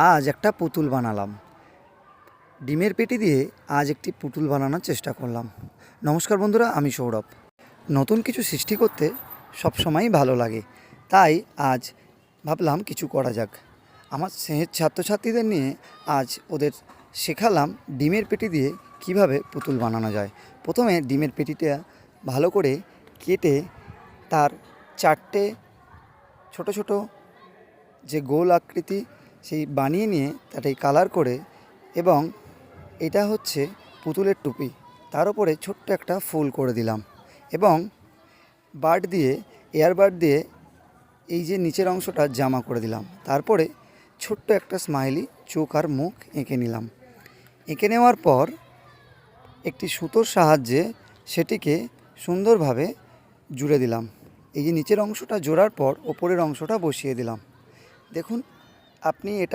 আজ একটা পুতুল বানালাম। ডিমের পেটি দিয়ে আজ একটি পুতুল বানানোর চেষ্টা করলাম। নমস্কার বন্ধুরা, আমি সৌরভ। নতুন কিছু সৃষ্টি করতে সবসময়ই ভালো লাগে, তাই আজ ভাবলাম কিছু করা যাক। আমার ছাত্রছাত্রীদের নিয়ে আজ ওদের শেখালাম ডিমের পেটি দিয়ে কিভাবে পুতুল বানানো যায়। প্রথমে ডিমের পেটিটা ভালো করে কেটে তার চারটে ছোট ছোট যে গোল আকৃতি সেই বানিয়ে নিয়ে তাটাই কালার করে, এবং এটা হচ্ছে পুতুলের টুপি, তার উপরে ছোট্ট একটা ফুল করে দিলাম এবং এয়ারবাড দিয়ে এই যে নিচের অংশটা জামা করে দিলাম। তারপরে ছোট্ট একটা স্মাইলি চোখ আর মুখ এঁকে নিলাম। এঁকে নেওয়ার পর একটি সুতোর সাহায্যে সেটিকে সুন্দরভাবে জুড়ে দিলাম। এই যে নিচের অংশটা জোড়ার পর ওপরের অংশটা বসিয়ে দিলাম। দেখুন, আপনি এটা